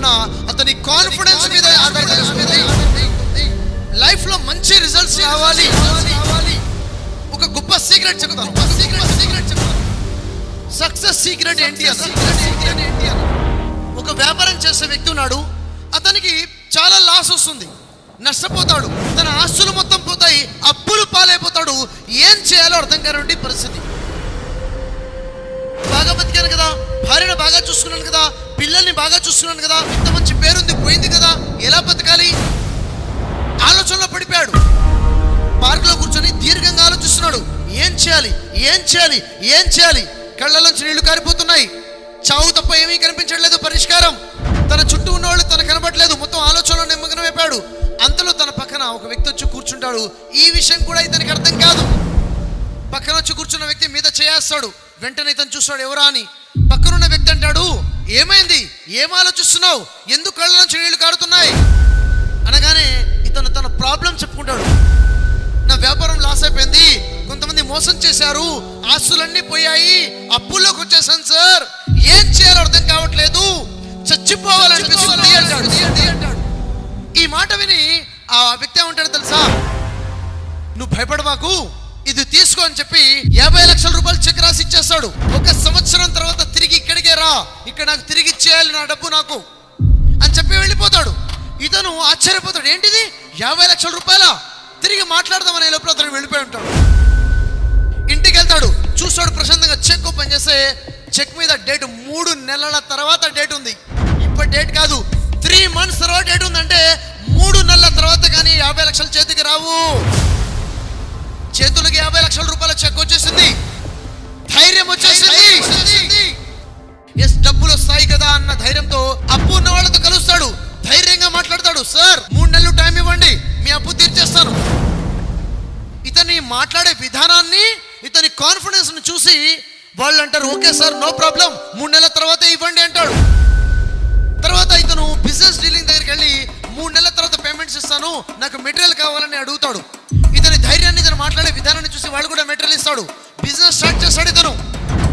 వలన అతని కాన్ఫిడెన్స్ మీద ఆధారపడి ఉంటుంది. లైఫ్ లో మంచి రిజల్ట్స్ రావాలి. ఒక గొప్ప సీక్రెట్ చెప్తాను. సక్సెస్ సీక్రెట్ ఏంటి అని, ఒక వ్యాపారం చేసే వ్యక్తి ఉన్నాడు. అతనికి చాలా లాస్ వస్తుంది, నష్టపోతాడు, తన ఆస్తులు మొత్తం పోతాయి, అప్పులు పాలైపోతాడు. ఏం చేయాలో అర్థం కాని పరిస్థితి. బాగా బతికాను కదా, భార్యను బాగా చూసుకున్నాను కదా, పిల్లల్ని బాగా చూసుకున్నాను కదా, ఇంత మంచి పేరుంది, పోయింది కదా, ఎలా బతకాలి ఆలోచనలో పడిపోయాడు. పార్కులో కూర్చొని దీర్ఘంగా ఆలోచిస్తున్నాడు. ఏం చేయాలి, ఏం చేయాలి, ఏం చేయాలి? కళ్ళలోంచి నీళ్లు కారిపోతున్నాయి. చావు తప్ప ఏమీ కనిపించట్లేదు పరిష్కారం. తన చుట్టూ ఉన్నవాళ్ళు తన కనబడలేదు. మొత్తం ఆలోచనలో నిమగ్నమైపోయాడు. అంతలో తన పక్కన ఒక వ్యక్తి వచ్చి కూర్చుంటాడు. ఈ విషయం కూడా ఇతనికి అర్థం కాదు. పక్కన వచ్చి కూర్చున్న వ్యక్తి మీద చేస్తాడు. వెంటనే ఇతను చూస్తాడు, ఎవరా అని. పక్కనున్న వ్యక్తి అంటాడు, ఏమైంది, ఏం ఆలోచిస్తున్నావు, ఎందుకు కళ్ళ నుంచి నీళ్లు కారుతున్నాయి అనగానే ఇతను తన ప్రాబ్లం చెప్పుకుంటాడు. నా వ్యాపారం లాస్ అయిపోయింది, కొంతమంది మోసం చేశారు, ఆస్తులన్నీ పోయాయి, అప్పుల్లోకి వచ్చేసాను సార్, ఏం చేయాలో అర్థం కావట్లేదు, చచ్చిపోవాలనిపిస్తుంది అంటాడు. ఈ మాట విని ఆ వ్యక్తి ఏమంటాడు తెలుసా, నువ్వు భయపడమాకు, ఇది తీసుకో అని చెప్పి 50 లక్షల రూపాయలు చెక్ రాసి ఇచ్చేస్తాడు. 1 సంవత్సరం తర్వాత తిరిగి ఇక్కడికే రా, ఇక్కడ నాకు తిరిగి ఇచ్చేయాలి నా డబ్బు నాకు అని చెప్పి వెళ్ళిపోతాడు. ఇతను ఆశ్చర్యపోతాడు, ఏంటిది 50 లక్షల రూపాయల, తిరిగి మాట్లాడదామనే లోపల అతను వెళ్ళిపోయి ఉంటాడు. ఇంటికి వెళ్తాడు, చూస్తాడు ప్రశాంతంగా. చెక్ ఓపెన్ చేస్తే చెక్ మీద డేట్ 3 నెలల తర్వాత డేట్ ఉంది. ఇప్పుడు డేట్ కాదు, 3 మంత్స్ తర్వాత డేట్ ఉందంటే 3 నెలల తర్వాత కానీ 50 లక్షలు చేతికి రావు. చేతులకి 50 లక్షల రూపాయల చెక్ వచ్చేసింది. ధైర్యం వచ్చేసింది. ఎస్, డబ్బులు వస్తాయి కదా అన్న ధైర్యంతో అప్పు ఉన్న వాళ్ళతో కలుస్తాడు. ధైర్యంగా మాట్లాడతాడు. సార్ 3 నెలలు టైం ఇవ్వండి, మీ అప్పు తీర్చేస్తాను. ఇతని మాట్లాడే విధానాన్ని, ఇతని కాన్ఫిడెన్స్ ను చూసి వాళ్ళు అంటారు, ఓకే సార్, నో ప్రాబ్లం, 3 నెలల తర్వాత ఇవ్వండి అంటాడు. తర్వాత ఇతను బిజినెస్ డీలింగ్ దగ్గరికి వెళ్ళి 3 నెలల తర్వాత పేమెంట్స్ ఇస్తాను, నాకు మెటీరియల్ కావాలని అడుగుతాడు. ఇతని ధైర్యాన్ని, ఇతను మాట్లాడే విధానాన్ని చూసి వాళ్ళు కూడా మెటీరియల్ ఇస్తాడు. బిజినెస్ స్టార్ట్ చేస్తాడు. ఇతను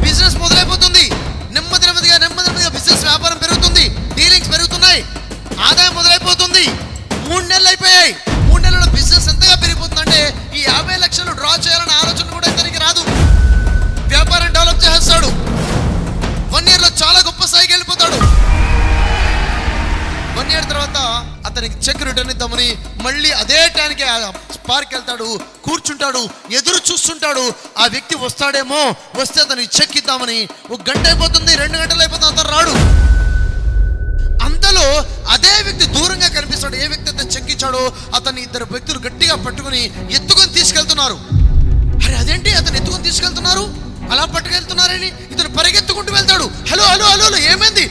బిజినెస్ మొదలైపోతుంది. నెమ్మదిగా బిజినెస్ వ్యాపారం పెరుగుతుంది, డీలింగ్స్ పెరుగుతున్నాయి, ఆదాయం మొదలైపోతుంది. 3 నెలలు అయిపోయాయి. 3 నెలల బిజినెస్ ఎంతగా పెరిగిపోతుందంటే ఈ 50 లక్షలు డ్రా చేయాలనే ఆలోచన కూడా ఇతనికి రాదు. వ్యాపారం డెవలప్ చేస్తాడు. 1 ఇయర్ లో చాలా గొప్ప స్థాయికి వెళ్ళిపోతాడు. 1 ఇయర్ తర్వాత అతనికి చెక్ రిటర్న్ ఇద్దామని మళ్ళీ అదే టైంకి పార్క్ వెళ్తాడు, కూర్చుంటాడు, ఎదురు చూస్తుంటాడు. ఆ వ్యక్తి వస్తాడేమో, వస్తే అతనికి చెక్ ఇద్దామని. 1 గంట అయిపోతుంది, 2 గంటలు అయిపోతుంది, అతను రాడు. అంతలో అదే వ్యక్తి దూరంగా కనిపిస్తాడు. ఏ వ్యక్తి అయితే చెక్ ఇచ్చాడో అతన్ని 2 వ్యక్తులు గట్టిగా పట్టుకుని ఎత్తుకొని తీసుకెళ్తున్నారు. అరే అదేంటి, అతను ఎత్తుకొని తీసుకెళ్తున్నారు, అలా పట్టుకెళ్తున్నారని ఇతను పరిగెత్తుకుంటూ వెళ్తాడు. హలో హలో హలో ఏమైంది,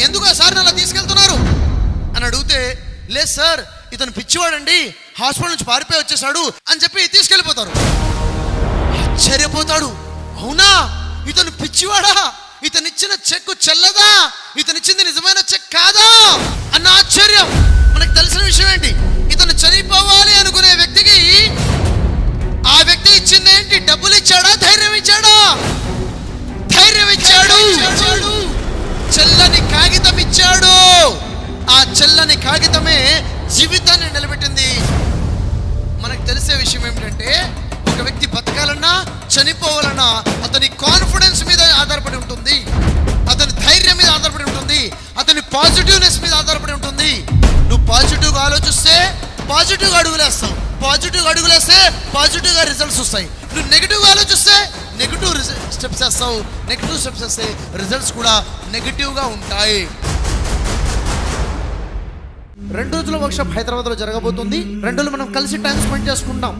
ఎందుకు సార్ అలా తీసుకెళ్తున్నారు అని అడిగితే, లేదు సార్, ఇతను పిచ్చివాడండి, హాస్పిటల్ నుంచి పారిపోయి వచ్చేసాడు అని చెప్పి తీసుకెళ్ళిపోతారు. ఆశ్చర్యపోతాడు, అవునా, ఇతను పిచ్చివాడా, ఇతను ఇచ్చిన చెక్ చెల్లదా, ఇతను ఇచ్చింది నిజమైన చెక్ కాదా అన్న ఆశ్చర్యం. మనకు తెలిసిన విషయం ఏంటి, ఇతను చనిపోవాలి అనుకునే వ్యక్తికి ఆ వ్యక్తి ఇచ్చింది ఏంటి, డబ్బులు ఇచ్చాడా, ధైర్యం ఇచ్చాడా? ధైర్యం ఇచ్చాడు. చల్లని కాగితం ఇచ్చాడు. ఆ చల్లని కాగితమే జీవితాన్ని నిలబెట్టింది. మనకు తెలిసే విషయం ఏమిటంటే, ఒక వ్యక్తి బతకాలన్నా చనిపోవాలన్నా అతని కాన్ఫిడెన్స్ మీద ఆధారపడి ఉంటుంది, అతని ధైర్యం మీద ఆధారపడి ఉంటుంది, అతని పాజిటివ్నెస్ మీద ఆధారపడి ఉంటుంది. నువ్వు పాజిటివ్గా ఆలోచిస్తే పాజిటివ్గా అడుగులేస్తావు, పాజిటివ్గా అడుగులేస్తే పాజిటివ్గా రిజల్ట్స్ వస్తాయి. నువ్వు నెగిటివ్గా ఆలోచిస్తే నెగిటివ్ స్టెప్స్ వేస్తావు, నెగిటివ్ స్టెప్స్ వేస్తే రిజల్ట్స్ కూడా నెగిటివ్గా ఉంటాయి. 2 రోజుల వర్క్షాప్ హైదరాబాద్లో జరగబోతుంది. 2 రోజులు మనం కలిసి టైం స్పెండ్ చేసుకుంటాం.